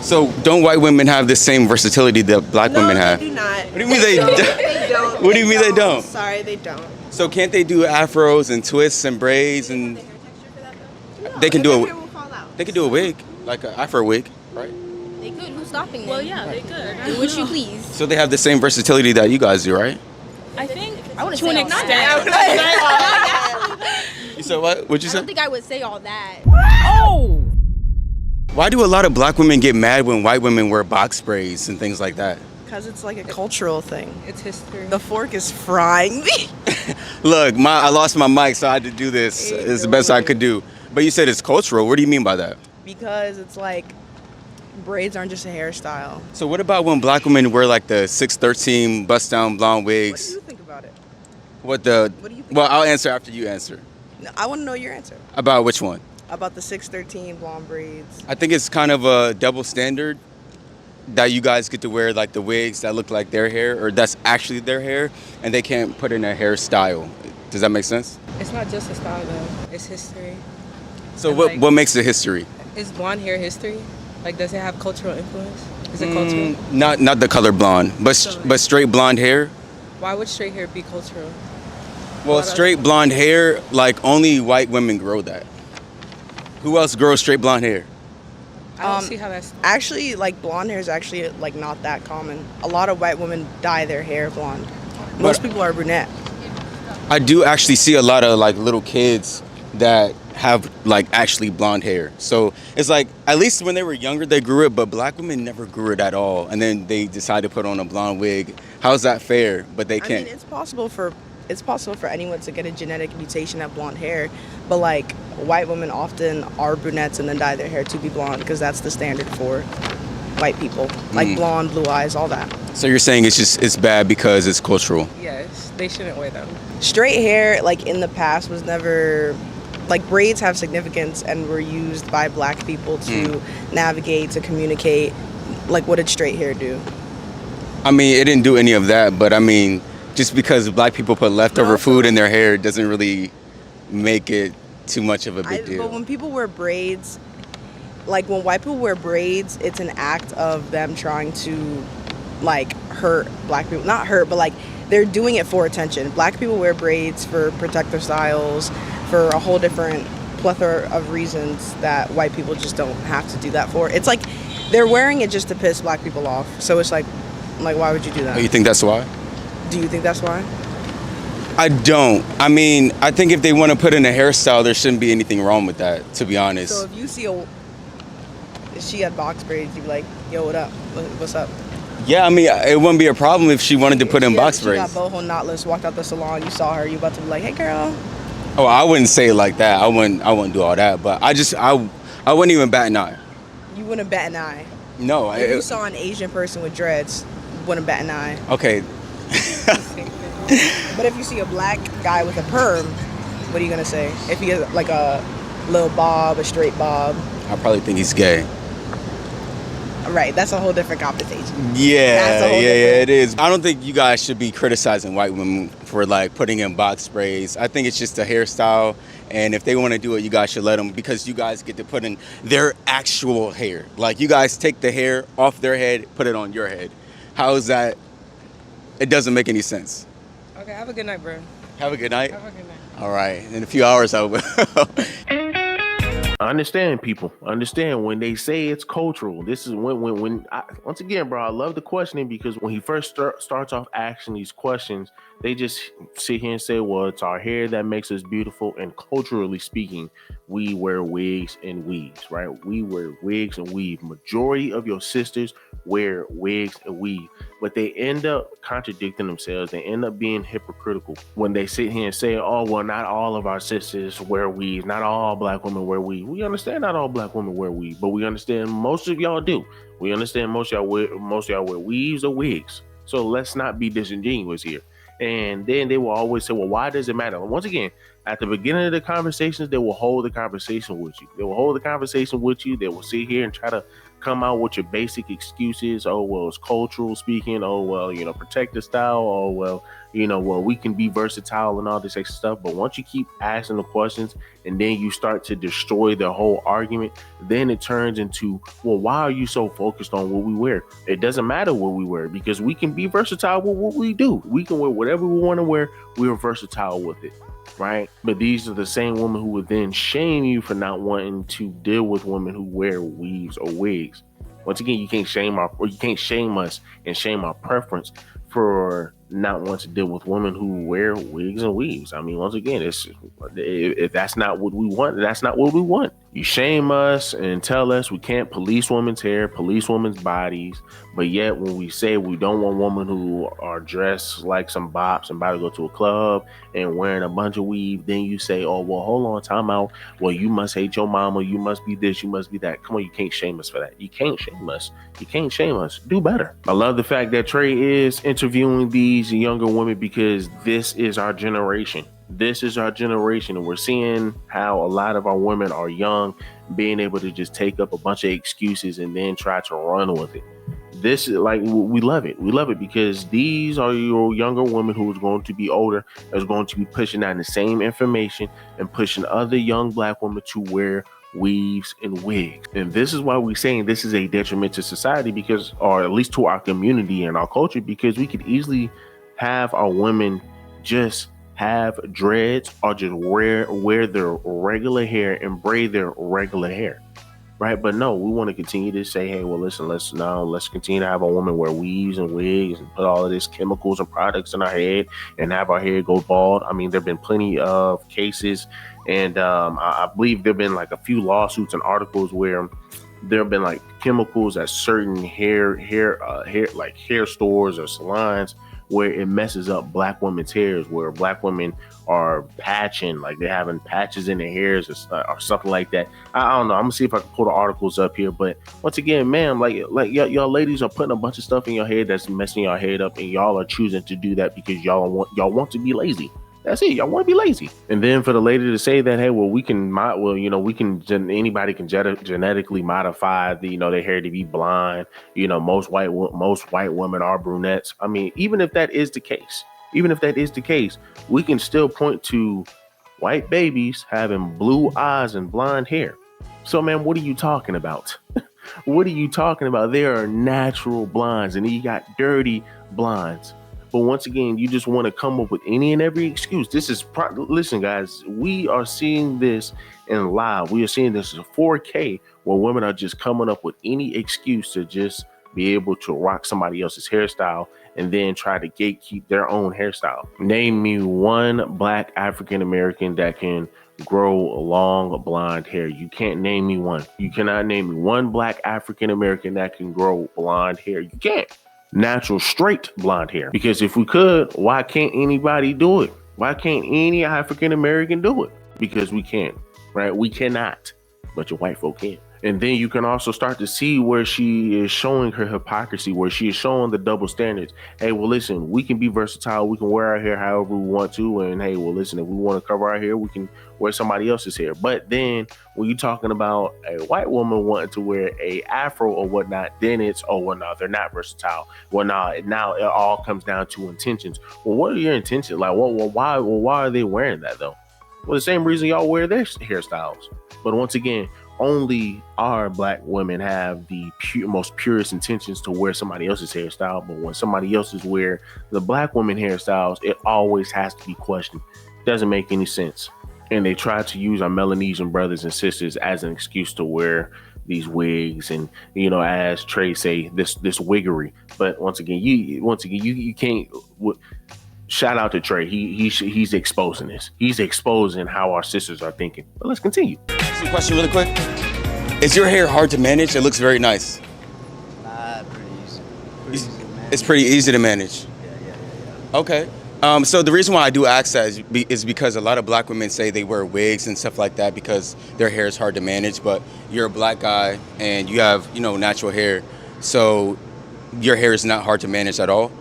So don't white women have the same versatility that black women have? No, they do not. What do you mean they don't? They don't. What do you mean they don't? Sorry, they don't. So can't they do afros and twists and braids and they can do Hair will fall out. they can do a wig, like an afro wig, right? They could. Who's stopping them? Well, yeah, they could. Do what you please. So they have the same versatility that you guys do, right? I think I wouldn't to an say all extent. that. You said what? What'd you I say? don't think I would say all that. Oh! Why do a lot of black women get mad when white women wear box braids and things like that? Because it's like a cultural thing. It's history. The fork is frying me. Look, I lost my mic, so I had to do this. It's the best I could do. But you said it's cultural. What do you mean by that? Because it's like braids aren't just a hairstyle. So what about when black women wear like the 613 bust down blonde What do wigs? you think about it? What the? What do you think? Well, I'll answer after you answer. No, I want to know your answer About which one? about the 613 blonde braids. I think it's kind of a double standard that you guys get to wear like the wigs that look like their hair or that's actually their hair and they can't put in a hairstyle. Does that make sense? It's not just a style though. It's history. So And, what like- what makes it history? Is blonde hair history? Like, does it have cultural influence? Is it cultural? Not the color blonde, but straight blonde hair. Why would straight hair be cultural? Well, straight blonde hair, like only white women grow that. Who else grows straight blonde hair? I don't see how that's. Actually, like blonde hair is actually like not that common. A lot of white women dye their hair blonde. Most people are brunette. I do actually see a lot of like little kids that have like actually blonde hair. So it's like at least when they were younger they grew it, but black women never grew it at all. And then they decide to put on a blonde wig. How's that fair? But they I can't. mean, it's possible for anyone to get a genetic mutation of blonde hair, but like white women often are brunettes and then dye their hair to be blonde because that's the standard for white people. Like blonde, blue eyes, all that. So you're saying it's bad because it's cultural. Yes, they shouldn't wear them. Straight hair, like in the past, was never like braids have significance and were used by black people to navigate, to communicate. Like, what did straight hair do? I mean, it didn't do any of that, but I mean, just because black people put leftover food in their hair doesn't really make it too much of a big deal. But when people wear braids, like when white people wear braids, it's an act of them trying to like hurt black people. Not hurt, but like they're doing it for attention. Black people wear braids for protective styles, for a whole different plethora of reasons that white people just don't have to do that for. It's like they're wearing it just to piss black people off. So it's like why would you do that? Oh, you think that's why? Do you think that's why? I don't. I mean, I think if they want to put in a hairstyle, there shouldn't be anything wrong with that, to be honest. So if you see if she had box braids, you'd be like, yo, what up? What's up? Yeah, I mean, it wouldn't be a problem if she wanted to put in box She braids. got boho knotless, walked out the salon, you saw her, you about to be like, hey girl. Oh, I wouldn't say it like that. I wouldn't do all that. But I wouldn't even bat an eye. You wouldn't bat an eye. No. If you saw an Asian person with dreads, wouldn't bat an eye. Okay. But if you see a black guy with a perm, what are you gonna say? If he has like a little bob, a straight bob. I probably think he's gay. Right, that's a whole different conversation. Yeah, whole it is. I don't think you guys should be criticizing white women for like putting in box braids. I think it's just a hairstyle, and if they want to do it, you guys should let them because you guys get to put in their actual hair. Like you guys take the hair off their head, put it on your head. How is that? It doesn't make any sense. Okay, have a good night, bro. Have a good night. Have a good night. All right, in a few hours I will. I understand people. I understand when they say it's cultural. This is when once again, bro, I love the questioning because when he first starts off asking these questions, they just sit here and say, well, it's our hair that makes us beautiful. And culturally speaking, we wear wigs and weaves, right? We wear wigs and weave. Majority of your sisters wear wigs and weave, but they end up contradicting themselves. They end up being hypocritical when they sit here and say, oh, well, not all of our sisters wear weaves. Not all black women wear weave. We understand not all black women wear weave, but we understand most of y'all do. We understand most of y'all wear weaves or wigs. So let's not be disingenuous here. And then they will always say, well, why does it matter? Once again, at the beginning of the conversations, they will hold the conversation with you. They will hold the conversation with you. They will sit here and try to come out with your basic excuses. Oh, well, it's cultural speaking. Oh, well, protective style. Oh, well, we can be versatile and all this extra stuff. But once you keep asking the questions and then you start to destroy the whole argument, then it turns into, well, why are you so focused on what we wear? It doesn't matter what we wear, because we can be versatile with what we do. We can wear whatever we want to wear. We're versatile with it. Right? But these are the same women who would then shame you for not wanting to deal with women who wear weaves or wigs. Once again, you can't shame us and shame our preference for not wanting to deal with women who wear wigs and weaves. I mean, once again, if that's not what we want, that's not what we want. You shame us and tell us we can't police women's hair, police women's bodies, but yet when we say we don't want women who are dressed like some bops and about to go to a club and wearing a bunch of weave, then you say, oh, well, hold on, time out. Well, you must hate your mama. You must be this. You must be that. Come on, you can't shame us for that. You can't shame us. You can't shame us. Do better. I love the fact that Trey is interviewing these younger women, because this is our generation. This is our generation, and we're seeing how a lot of our women are young, being able to just take up a bunch of excuses and then try to run with it. This is like, we love it. We love it because these are your younger women who is going to be older, is going to be pushing out the same information and pushing other young Black women to wear weaves and wigs. And this is why we're saying this is a detriment to society, because, or at least to our community and our culture, because we could easily have our women just have dreads or just wear their regular hair and braid their regular hair, right? But no, we want to continue to say, hey, well, listen, let's continue to have a woman wear weaves and wigs and put all of these chemicals and products in our head and have our hair go bald. I mean, there have been plenty of cases, and I believe there have been like a few lawsuits and articles where there have been like chemicals at certain hair stores or salons where it messes up Black women's hairs, where Black women are patching, like they're having patches in their hairs or something like that. I don't know. I'm gonna see if I can pull the articles up here. But once again, ma'am, like y'all ladies are putting a bunch of stuff in your head that's messing your head up, and y'all are choosing to do that because y'all want to be lazy. That's it. Y'all want to be lazy. And then for the lady to say that, hey, well, anybody can genetically modify their hair to be blonde. Most white women are brunettes. I mean, even if that is the case, we can still point to white babies having blue eyes and blonde hair. So, man, what are you talking about? What are you talking about? There are natural blondes, and then you got dirty blondes. But once again, you just want to come up with any and every excuse. Listen, guys, we are seeing this in live. We are seeing this in 4K, where women are just coming up with any excuse to just be able to rock somebody else's hairstyle and then try to gatekeep their own hairstyle. Name me one Black African American that can grow long blonde hair. You can't name me one. You cannot name me one Black African American that can grow blonde hair. You can't. Natural straight blonde hair. Because if we could, why can't anybody do it? Why can't any African American do it? Because we can, right? We cannot, but your white folk can. And then you can also start to see where she is showing her hypocrisy, where she is showing the double standards. Hey, well, listen, we can be versatile. We can wear our hair however we want to. And hey, well, listen, if we want to cover our hair, we can wear somebody else's hair. But then when you're talking about a white woman wanting to wear a afro or whatnot, then it's, oh, well, no, they're not versatile. Well, now it all comes down to intentions. Well, what are your intentions? Like, why are they wearing that, though? Well, the same reason y'all wear their hairstyles. But once again, only our Black women have the most purest intentions to wear somebody else's hairstyle. But when somebody else's wear the Black women hairstyles, it always has to be questioned. Doesn't make any sense. And they try to use our Melanesian brothers and sisters as an excuse to wear these wigs and, as Trey say, this wiggery. But once again, you can't. Shout out to Trey. He's exposing this. He's exposing how our sisters are thinking. But let's continue. Ask you a question really quick. Is your hair hard to manage? It looks very nice. Pretty easy. It's pretty easy to manage. Yeah. Okay. So the reason why I do ask that is because a lot of Black women say they wear wigs and stuff like that because their hair is hard to manage. But you're a Black guy and you have, natural hair. So your hair is not hard to manage at all?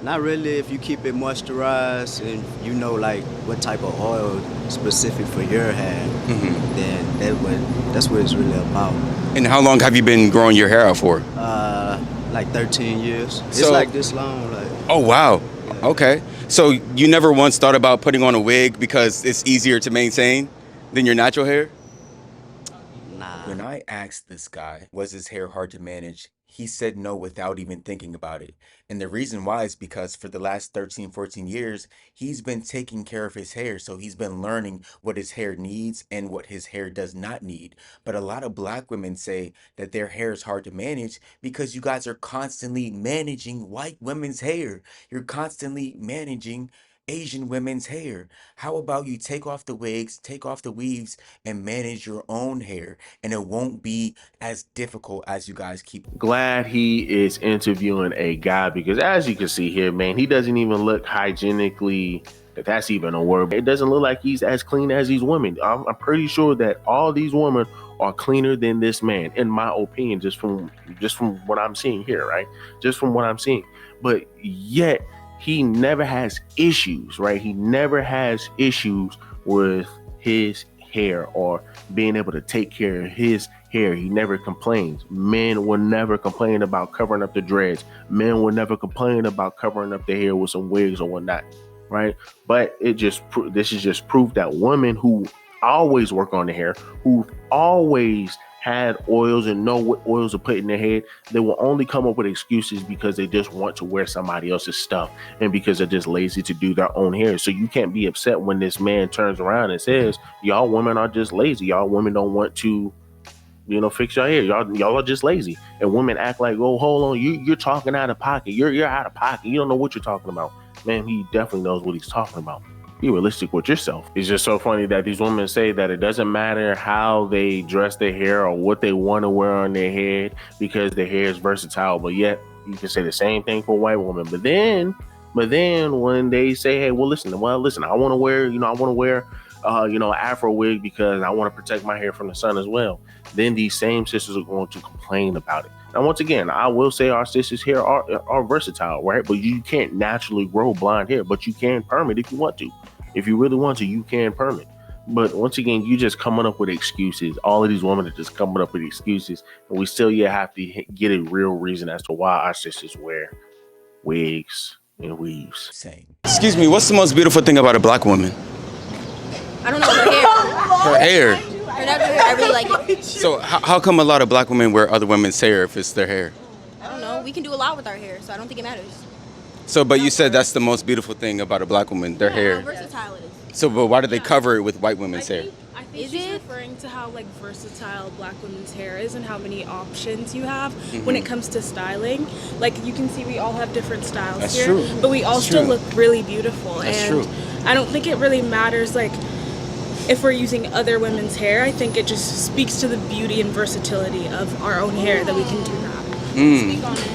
Not really. If you keep it moisturized and like what type of oil specific for your hair, then that's what it's really about. And how long have you been growing your hair out for? Like 13 years. It's So- like this long. Like Oh, wow. Okay. So you never once thought about putting on a wig because it's easier to maintain than your natural hair? nah. When I asked this guy, was his hair hard to manage? He said no without even thinking about it. And the reason why is because for the last 13, 14 years, he's been taking care of his hair. So he's been learning what his hair needs and what his hair does not need. But a lot of black women say that their hair is hard to manage because you guys are constantly managing white women's hair. You're constantly managing Asian women's hair. How about you take off the wigs, take off the weaves, and manage your own hair? And it won't be as difficult as you guys keep. Glad he is interviewing a guy because as you can see here, man, he doesn't even look hygienically, if that's even a word. It doesn't look like he's as clean as these women. I'm pretty sure that all these women are cleaner than this man, in my opinion, just from what I'm seeing here, right? Just from what I'm seeing. But yet he never has issues, right? He never has issues with his hair or being able to take care of his hair. He never complains. Men will never complain about covering up the dreads. Men will never complain about covering up their hair with some wigs or whatnot, right? But this is just proof that women who always work on their hair, who always had oils and know what oils to put in their head, they will only come up with excuses because they just want to wear somebody else's stuff and because they're just lazy to do their own hair. So you can't be upset when this man turns around and says, y'all women are just lazy. Y'all women don't want to, fix your hair. Y'all are just lazy. And women act like, oh, hold on, you're talking out of pocket. You're out of pocket. You don't know what you're talking about. Man, he definitely knows what he's talking about. Be realistic with yourself. It's just so funny that these women say that it doesn't matter how they dress their hair or what they want to wear on their head because their hair is versatile. But yet you can say the same thing for a white woman. But then when they say, hey, listen, I want to wear, an Afro wig because I want to protect my hair from the sun as well. Then these same sisters are going to complain about it. Now, once again, I will say our sisters' hair are versatile, right? But you can't naturally grow blonde hair, but you can perm it if you want to. If you really want to, you can perm it. But once again, you just coming up with excuses. All of these women are just coming up with excuses. And we still have to get a real reason as to why our sisters wear wigs and weaves. Same. Excuse me, what's the most beautiful thing about a black woman? I don't know, her hair. Her hair. Her natural hair, I really like it. So how come a lot of black women wear other women's hair if it's their hair? I don't know. We can do a lot with our hair, so I don't think it matters. So, but you said that's the most beautiful thing about a black woman, their How hair. versatile it is. So, but why do they cover it with white women's hair? I think Is she's it? referring to how versatile black women's hair is and how many options you have when it comes to styling. Like you can see we all have different styles That's here, true. but we all That's still true. look really beautiful. That's and true. I don't think it really matters if we're using other women's hair. I think it just speaks to the beauty and versatility of our own hair that we can do that.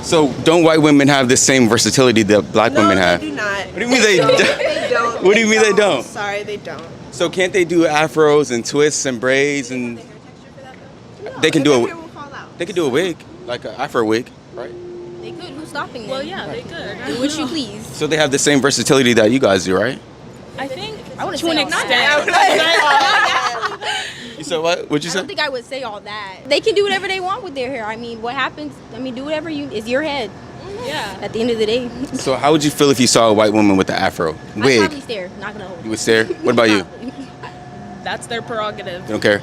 So, don't white women have the same versatility that black women have? They do not. What do you mean they don't? They don't. What do you mean they don't? Sorry, they don't. So, can't they do afros and twists and braids and they can do Their a hair will fall out. they can do a wig, like an afro wig, right? They could. Who's stopping them? Well, yeah, they could. Do what you please. So they have the same versatility that you guys do, right? I think I wouldn't to an say all extent. You said what? What'd you I say? don't think I would say all that. They can do whatever they want with their hair. I mean, what happens? I mean, do whatever it's your head. Yeah. At the end of the day, So how would you feel if you saw a white woman with an afro I'd wig? probably stare. Not gonna hold. You would stare. What about you? That's their prerogative. You don't care.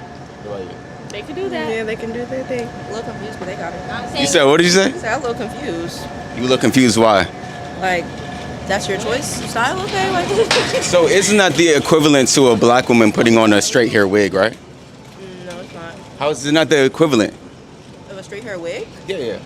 They could do that. Yeah, they can do their thing. A little confused, but they got it. I'm You saying, said what did you say? I'm a little confused. You look confused. Why? Like, that's your choice style, okay? Like, So isn't that the equivalent to a black woman putting on a straight hair wig, right? no, it's not. How is it not the equivalent? Of a straight hair wig? Yeah.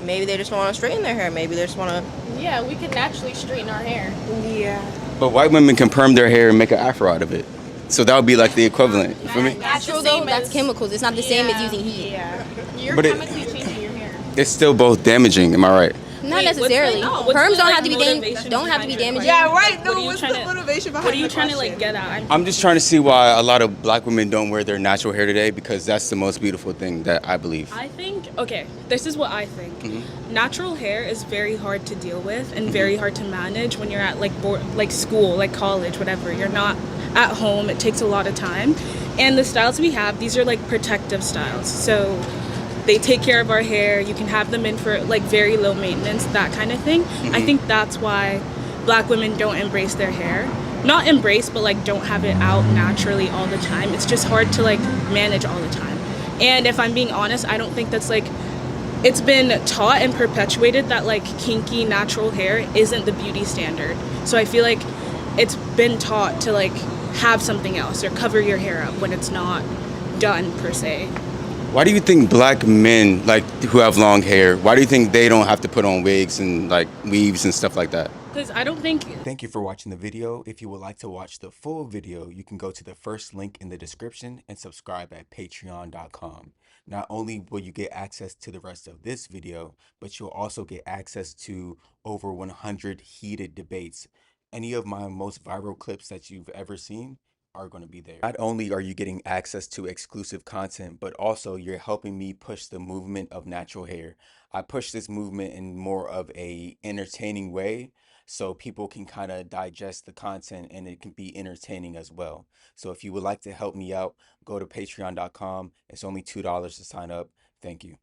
Maybe they just want to straighten their hair. Maybe they just want to. Yeah, we can naturally straighten our hair. Yeah. But white women can perm their hair and make an afro out of it. So that would be like the equivalent. You feel me? natural the same though, that's as- chemicals. It's not the same as using heat. Yeah. You're But it- chemically changing your hair. It's still both damaging. Am I right? Not Wait, what's necessarily. the- what's Perms the, don't like, have to be motivation don't have to be behind your damaging. Yeah, right. What No, are you what's trying the to- motivation behind What are you the trying to question? get at? I'm just trying to see why a lot of black women don't wear their natural hair today because that's the most beautiful thing that I believe. I think, okay, this is what I think. Natural hair is very hard to deal with and very hard to manage when you're at like school, like college, whatever. You're not at home. It takes a lot of time. And the styles we have, these are like protective styles. So they take care of our hair. You can have them in for like very low maintenance, that kind of thing. I think that's why Black women don't embrace their hair. Not embrace, but like don't have it out naturally all the time. It's just hard to like manage all the time. And if I'm being honest, I don't think that's like, it's been taught and perpetuated that like kinky natural hair isn't the beauty standard. So I feel like it's been taught to like have something else or cover your hair up when it's not done per se. Why do you think Black men, like who have long hair, why do you think they don't have to put on wigs and like weaves and stuff like that? Because I don't think. Thank you for watching the video. If you would like to watch the full video, you can go to the first link in the description and subscribe at patreon.com. Not only will you get access to the rest of this video, but you'll also get access to over 100 heated debates. Any of my most viral clips that you've ever seen are going to be there. Not only are you getting access to exclusive content, but also you're helping me push the movement of natural hair. I push this movement in more of a entertaining way, so people can kind of digest the content and it can be entertaining as well. So if you would like to help me out, go to patreon.com. It's only $2 to sign up. Thank you.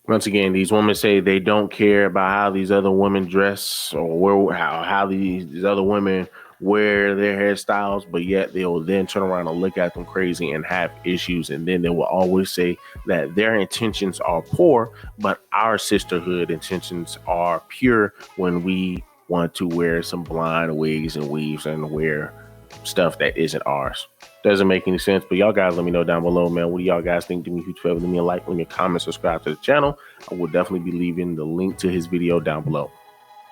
Once again, these women say they don't care about how these other women dress or how these other women wear their hairstyles, but yet they'll then turn around and look at them crazy and have issues. And then they will always say that their intentions are poor, but our sisterhood intentions are pure when we want to wear some blind wigs and weaves and wear stuff that isn't ours. Doesn't make any sense, but y'all guys let me know down below, man. What do y'all guys think? Do me a huge favor, leave me a like, leave me a comment, subscribe to the channel. I will definitely be leaving the link to his video down below.